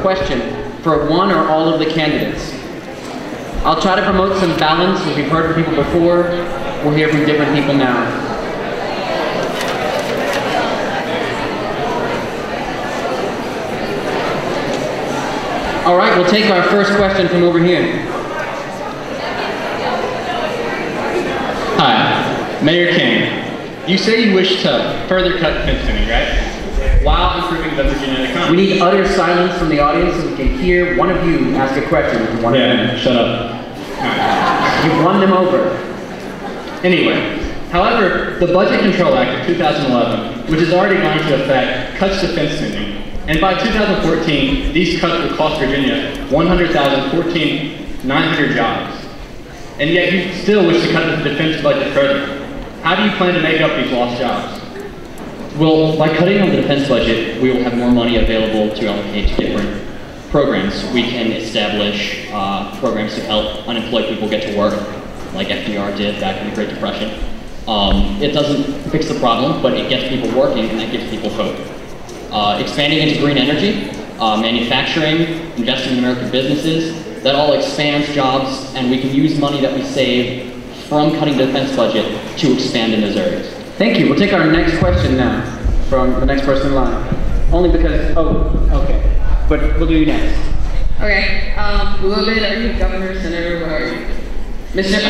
question for one or all of the candidates. I'll try to promote some balance. As we've heard from people before, we'll hear from different people now. All right, we'll take our first question from over here. Hi, Mayor King. You say you wish to further cut defense spending, right? While improving the Virginia economy. We need utter silence from the audience so we can hear one of you ask a question. Shut up. You've won them over. Anyway, however, the Budget Control Act of 2011, which has already gone into effect, cuts defense spending. And by 2014, these cuts will cost Virginia 900 jobs. And yet you still wish to cut the defense budget further. How do you plan to make up these lost jobs? Well, by cutting on the defense budget, we will have more money available to allocate to different programs. We can establish programs to help unemployed people get to work, like FDR did back in the Great Depression. It doesn't fix the problem, but it gets people working, and that gives people hope. Expanding into green energy, manufacturing, investing in American businesses, that all expands jobs, and we can use money that we save from cutting the defense budget to expand in those areas. Thank you. We'll take our next question now from the next person in line. Only because, okay. But we'll do you next. Okay, Boo Abed, are you governor, senator, what are you? Mr.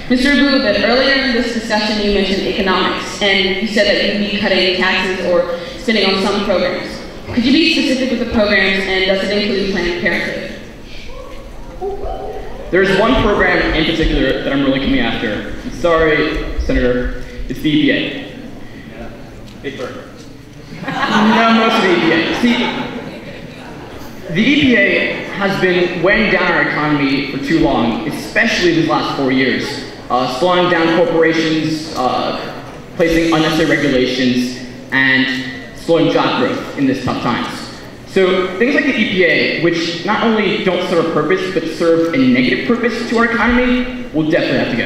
Boo Abed, earlier in this discussion you mentioned economics, and you said that you'd be cutting taxes or spending on some programs. Could you be specific with the programs, and does it include Planned Parenthood? There's one program in particular that I'm really coming after. I'm sorry, Senator. It's the EPA. Big bird. No, most of the EPA. See, the EPA has been weighing down our economy for too long, especially these last 4 years. Slowing down corporations, placing unnecessary regulations, and slowing job growth in this tough times. So things like the EPA, which not only don't serve a purpose, but serve a negative purpose to our economy, will definitely have to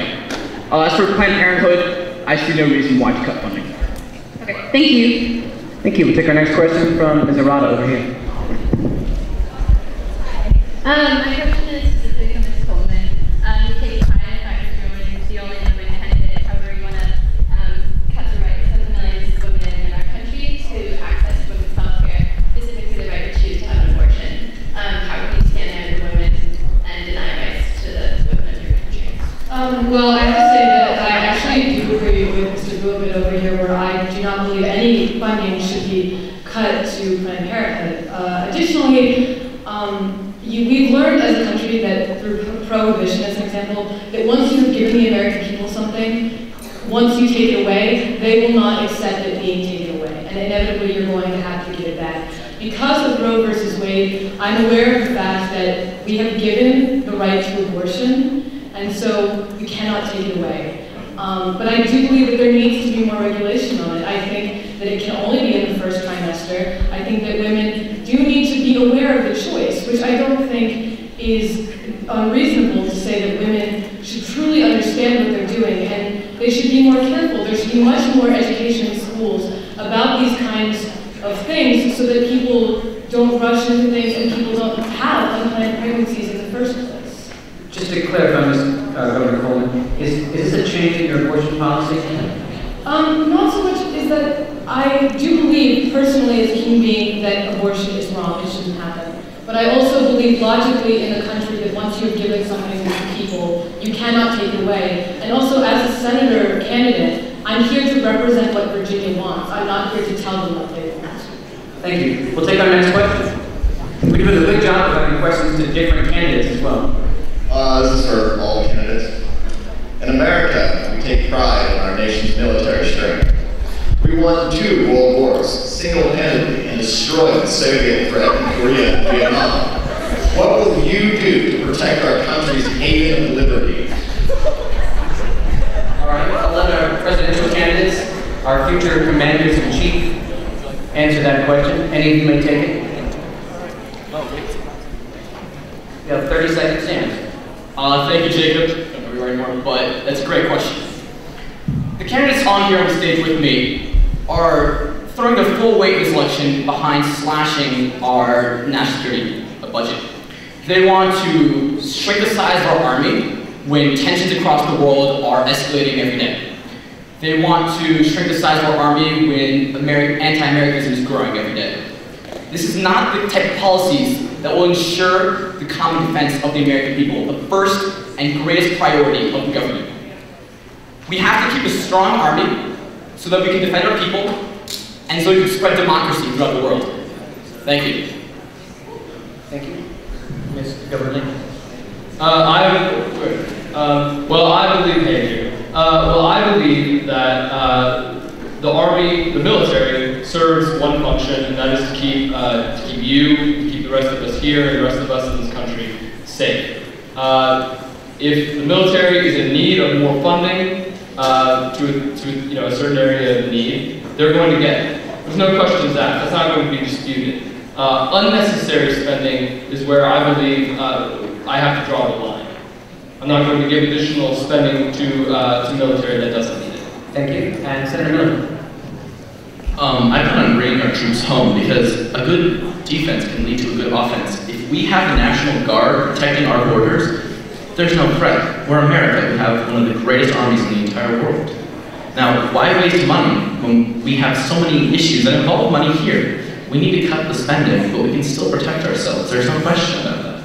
go. As for Planned Parenthood, I see no reason why to cut funding. Okay, thank you. Thank you. We'll take our next question from Ms. Arata over here. My question is specific to Ms. Coleman. You take pride in the fact that you're the only woman candidate. However, you want to cut the rights of the millions of women in our country to access women's health care, specifically the right to choose to have an abortion. How can you stand there with women and deny rights to the women of your country? Well, I have to say that I actually do agree with Mr. Boobit over here, where I do not believe any funding should be cut to Planned Parenthood. Additionally, we've learned as a country that through prohibition, as an example, that once you have given the American people something, once you take it away, they will not accept it being taken away. And inevitably, you're going to have to give it back. Because of Roe versus Wade, I'm aware of the fact that we have given the right to abortion, and so we cannot take it away. But I do believe that there needs to be more regulation on it. I think that it can only be in the first trimester. I think that women do need to be aware of the choice, which I don't think is unreasonable to say that women should truly understand what they're doing, and they should be more careful. There should be much more education in schools about these kinds of things so that people don't rush into things and people don't have unplanned pregnancies in the first place. Just to clarify, Ms. Governor Coleman, is this a change in your abortion policy? Not so much is that I do believe personally as a human being that abortion is wrong, it shouldn't happen. But I also believe logically in the country that once you've given something to people, you cannot take it away. And also as a senator candidate, I'm here to represent what Virginia wants. I'm not here to tell them what they want. Thank you. We'll take our next question. We're doing a good job of having questions to different candidates as well. This is for all candidates. In America, we take pride in our nation's military strength. We won 2 world wars single-handedly and destroyed the Soviet threat in Korea and Vietnam. What will you do to protect our country's haven of liberty? All right, I'll let our presidential candidates, our future commanders-in-chief, answer that question. Any of you may take it. You have 30 seconds to answer. Thank you, Jacob. I don't know where anymore, but that's a great question. The candidates on here on the stage with me are throwing their full weight in this election behind slashing our national security budget. They want to shrink the size of our army when tensions across the world are escalating every day. They want to shrink the size of our army when anti-Americanism is growing every day. This is not the type of policies that will ensure the common defense of the American people, the first and greatest priority of the government. We have to keep a strong army so that we can defend our people and so we can spread democracy throughout the world. Thank you. Thank you. Ms. Governor. I believe that the Army, the military, serves one function, and that is to keep the rest of us here, and the rest of us in this country safe. If the military is in need of more funding to a certain area of need, they're going to get it. There's no questions asked. That's not going to be disputed. Unnecessary spending is where I believe I have to draw the line. I'm not going to give additional spending to military that doesn't need it. Thank you. And Senator Miller. I plan on bringing our troops home because a good defense can lead to a good offense. If we have the National Guard protecting our borders, there's no threat. We're America. We have one of the greatest armies in the entire world. Now, why waste money when we have so many issues that involve money here? We need to cut the spending, but we can still protect ourselves. There's no question about that.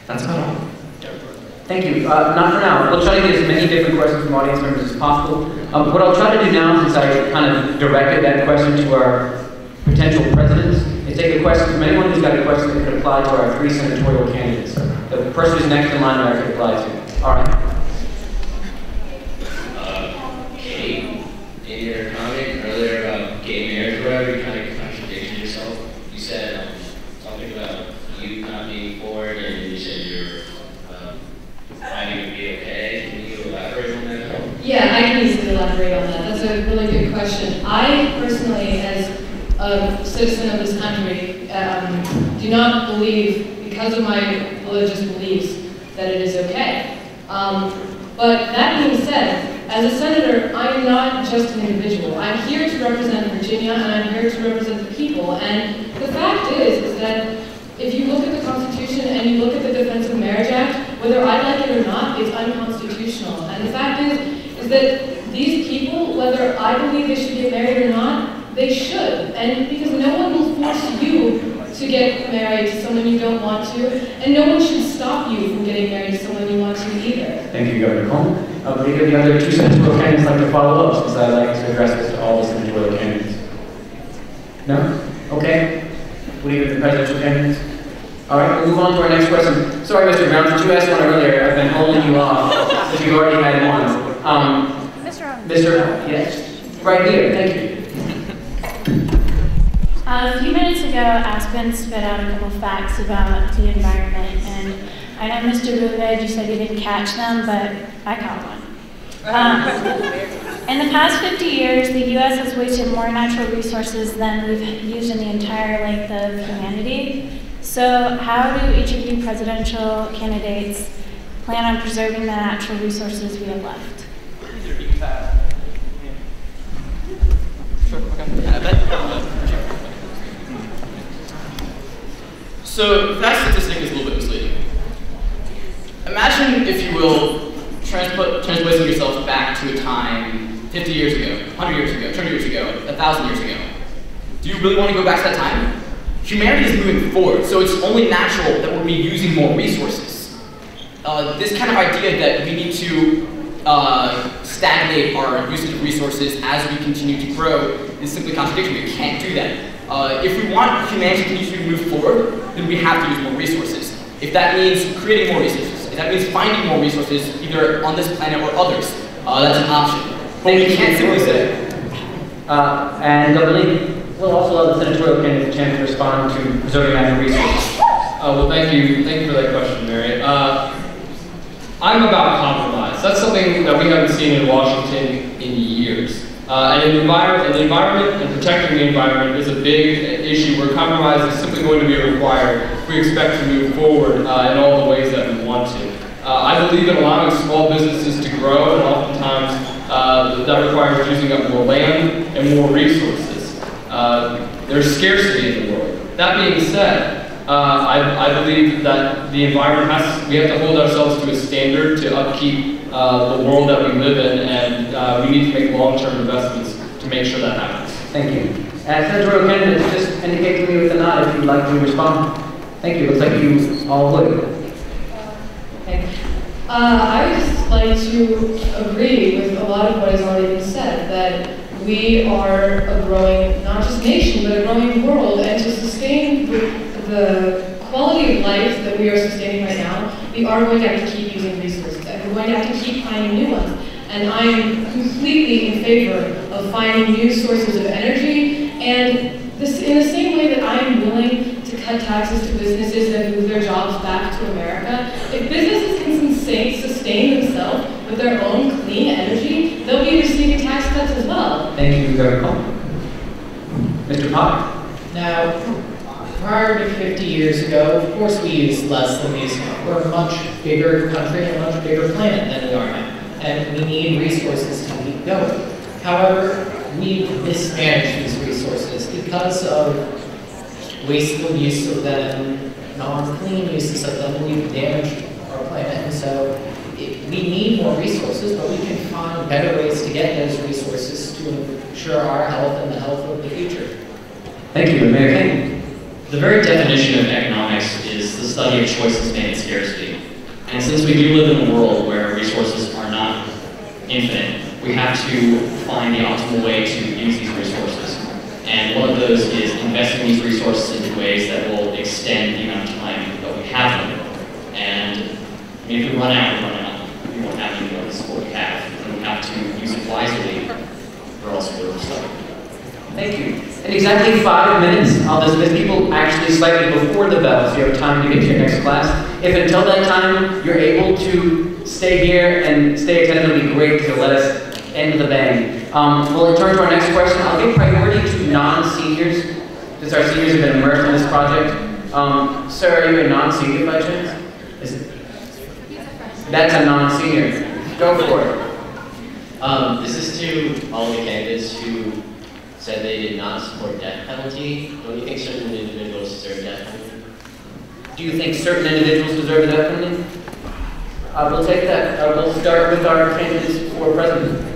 That's about all. Thank you. Not for now. We'll try to get as many different questions from audience members as possible. What I'll try to do now, since I kind of directed that question to our potential presidents, is take a question from anyone who's got a question that could apply to our 3 senatorial candidates. The person who's next in line that I could apply to. All right. Kate, in your comment earlier about gay marriage or whatever, you kind of contradicted yourself. You said something about you not being for it, and you said you're finding it to be okay. Can you elaborate on that? Yeah, I can easily elaborate on that. That's a really good question. I personally, as a citizen of this country, do not believe, because of my religious beliefs, that it is okay. But that being said, as a senator, I'm not just an individual. I'm here to represent Virginia, and I'm here to represent the people. And the fact is that if you look at the Constitution and you look at the Defense of Marriage Act, whether I like it or not, it's unconstitutional. And the fact is that these people, whether I believe they should get married or not, they should. And because no one will force you to get married to someone you don't want to, and no one should stop you from getting married to someone you want to either. Thank you, Governor Coleman. Would either of the other 2 senatorial candidates like to follow up, because I'd like to address this to all the senatorial candidates? No? Okay. Would either of the presidential candidates? All right, we'll move on to our next question. Sorry, Mr. Brown, since you asked one earlier, I've been holding you off, since you already had one. Mr. Yes, right here, thank you. A few minutes ago, Aspen spit out a couple facts about the environment, and I know Mr. Bouvet, you said you didn't catch them, but I caught one. In the past 50 years, the U.S. has wasted more natural resources than we've used in the entire length of humanity. So how do each of you presidential candidates plan on preserving the natural resources we have left? So that statistic is a little bit misleading. Imagine, if you will, translating yourself back to a time 50 years ago, 100 years ago, 200 years ago, 1,000 years ago. Do you really want to go back to that time? Humanity is moving forward, so it's only natural that we'll be using more resources. This kind of idea that we need to stagnate our usage of resources as we continue to grow is simply contradictory. We can't do that. If we want humanity to continue to move forward, then we have to use more resources. If that means creating more resources, if that means finding more resources, either on this planet or others, that's an option. But we can't simply say. And Governor Lee, we'll also allow the senatorial candidate a chance to respond to preserving natural resources. Well, thank you for that question, Mary. I'm about compromise. That's something that we haven't seen in Washington in years. And the environment and protecting the environment is a big issue where compromise is simply going to be required if we expect to move forward in all the ways that we want to. I believe in allowing small businesses to grow, and oftentimes that requires using up more land and more resources. There's scarcity in the world. That being said, I believe that the environment we have to hold ourselves to a standard to upkeep the world that we live in, and we need to make long-term investments to make sure that happens. Thank you. Senatorial candidates, just indicate to me with a nod if you'd like to respond. Thank you. Looks like you all would. Okay. I would just like to agree with a lot of what has already been said, that we are a growing, not just nation, but a growing world, and to sustain the quality of life that we are sustaining right now, we are going to have to keep using resources, and we're going to have to keep finding new ones. And I am completely in favor of finding new sources of energy, and this, in the same way that I am willing to cut taxes to businesses that move their jobs back to America, if businesses can sustain themselves with their own clean energy, they'll be receiving tax cuts as well. Thank you very much. Mr. Potter. Now, prior to 50 years ago, of course we used less than we use now. We're a much bigger country and a much bigger planet than we are now, and we need resources to keep going. However, we mismanage these resources because of wasteful use of them, non-clean uses of them. We've damaged our planet, and so we need more resources, but we can find better ways to get those resources to ensure our health and the health of the future. Thank you, Mayor King. The very definition of economics is the study of choices made in scarcity. And since we do live in a world where resources are not infinite, we have to find the optimal way to use these resources. And one of those is investing these resources into ways that will extend the amount of time that we have them. And I mean, if we run out, we run out. We won't have any more. This is what we have. And we have to use it wisely, or else we're stuck. Thank you. In exactly 5 minutes, I'll dismiss people actually slightly before the bell, so you have time to get to your next class. If until that time you're able to stay here and stay attentive, it'll be great because it'll let us end with a bang. We'll turn to our next question. I'll give priority to non-seniors, since our seniors have been immersed in this project. Sir, are you a non-senior by chance? That's a non-senior. Go for it. This is to all the candidates who said they did not support death penalty. Don't you think certain individuals deserve death penalty? Do you think certain individuals deserve the death penalty? We'll take that. We'll start with our candidates for president.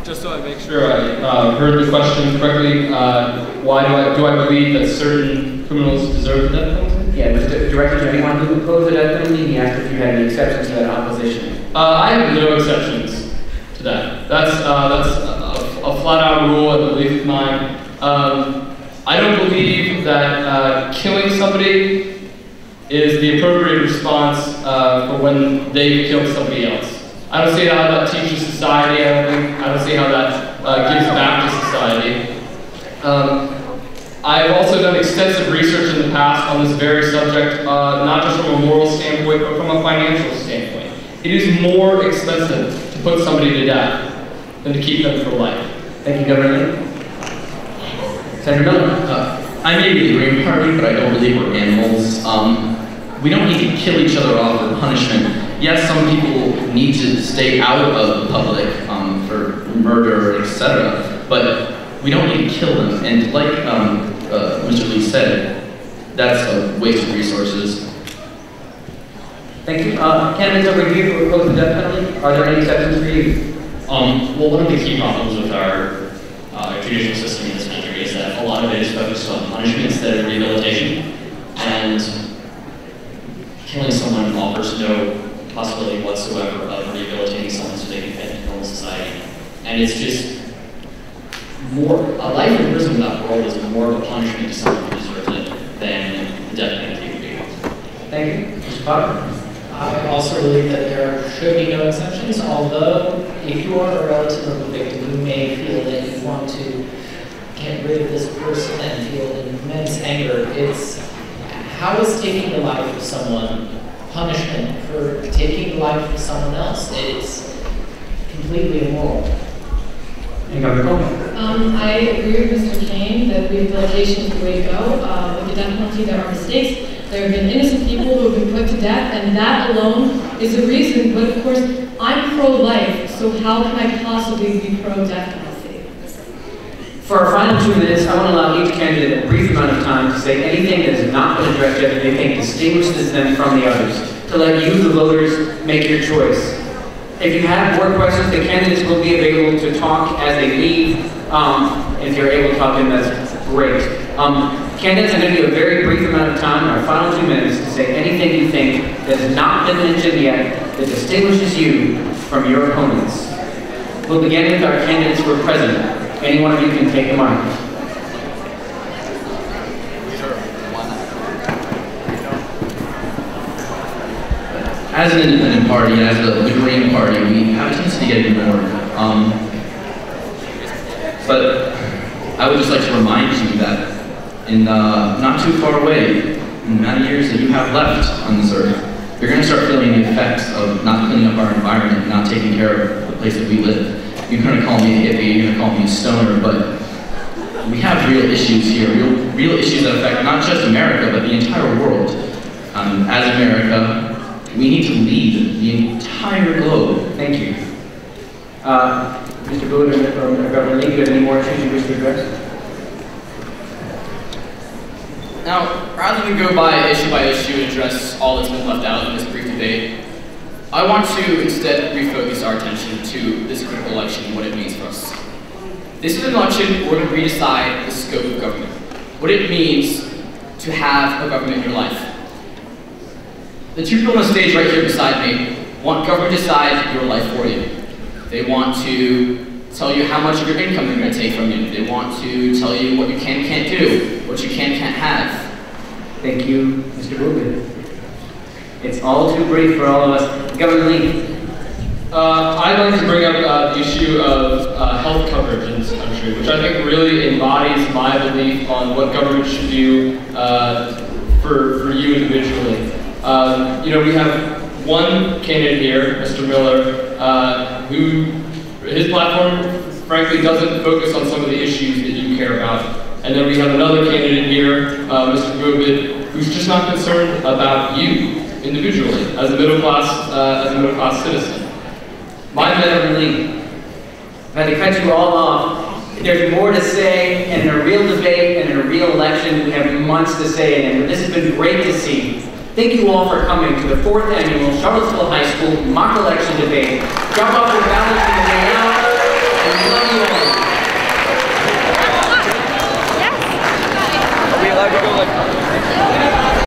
Just so I make sure I heard the question correctly, why do I believe that certain criminals deserve the death penalty? Yeah, it was directed to anyone who opposed the death penalty. He asked if you had any exceptions to that opposition. I have no exceptions to that. That's a flat-out rule, I believe of mine. I don't believe that killing somebody is the appropriate response for when they've killed somebody else. I don't see how that teaches society. I don't see how that gives back to society. I've also done extensive research in the past on this very subject, not just from a moral standpoint, but from a financial standpoint. It is more expensive to put somebody to death than to keep them for life. Thank you, Governor Lee. Senator Miller. I may be the Green Party, but I don't believe we're animals. We don't need to kill each other off for punishment. Yes, some people need to stay out of the public for murder, etc., but we don't need to kill them. And like Mr. Lee said, that's a waste of resources. Thank you. Candidates over here who oppose the death penalty, are there any exceptions for you? Well, one of the key problems with our judicial system in this country is that a lot of it is focused on punishment instead of rehabilitation. And killing someone offers no possibility whatsoever of rehabilitating someone so they can fit into normal society. And it's just more, a life in prison without parole is more of a punishment to someone who deserves it than the death penalty would be. Thank you. Mr. Potter? I also believe that there should be no exceptions, although if you are a relative of a victim, you may feel that you want to get rid of this person and feel immense anger. It's how is taking the life of someone punishment for taking the life of someone else? It's completely immoral. I agree with Mr. Kane that rehabilitation is the way to go. With the death penalty, there are mistakes. There have been innocent people who have been put to death, and that alone is a reason. But of course, I'm pro-life, so how can I possibly be pro-death penalty? For our final 2 minutes, I want to allow each candidate a brief amount of time to say anything that has not been addressed yet that they think distinguishes them from the others, to let you, the voters, make your choice. If you have more questions, the candidates will be available to talk as they leave. If you're able to talk to them, that's great. Candidates, I'm going to give you a very brief amount of time, our final 2 minutes, to say anything you think that has not been mentioned yet that distinguishes you from your opponents. We'll begin with our candidates for president. Any one of you can take the mic. As an independent party, as the Green Party, we have a tendency to get ignored. But I would just like to remind you that in not too far away, in the amount of years that you have left on this earth, you're going to start feeling the effects of not cleaning up our environment, not taking care of the place that we live. You're going to call me a hippie, you're going to call me a stoner, but we have real issues here, real issues that affect not just America, but the entire world. As America, we need to lead the entire globe. Thank you. Mr. Boone or Governor Lee, do you have any more issues you wish to address? Now, rather than go by issue and address all that's been left out in this brief debate, I want to instead refocus our attention to this critical election and what it means for us. This is an election where we're going to redecide the scope of government, what it means to have a government in your life. The 2 people on the stage right here beside me want government to decide your life for you. They want to tell you how much of your income they're going to take from you. They want to tell you what you can and can't do, what you can and can't have. Thank you, Mr. Rubin. It's all too brief for all of us. Governor Lee. I'd like to bring up the issue of health coverage in this country, which I think really embodies my belief on what government should do for you individually. We have one candidate here, Mr. Miller, who his platform, frankly, doesn't focus on some of the issues that you care about. And then we have another candidate here, Mr. Gobid, who's just not concerned about you individually as a middle class citizen. My Governor Lee, if I had to cut you all off, there's more to say, and in a real debate and in a real election, we have months to say, and this has been great to see. Thank you all for coming to the 4th annual Charlottesville High School mock election debate. Drop off your ballots in the way out, and we love you all. Are we allowed to go like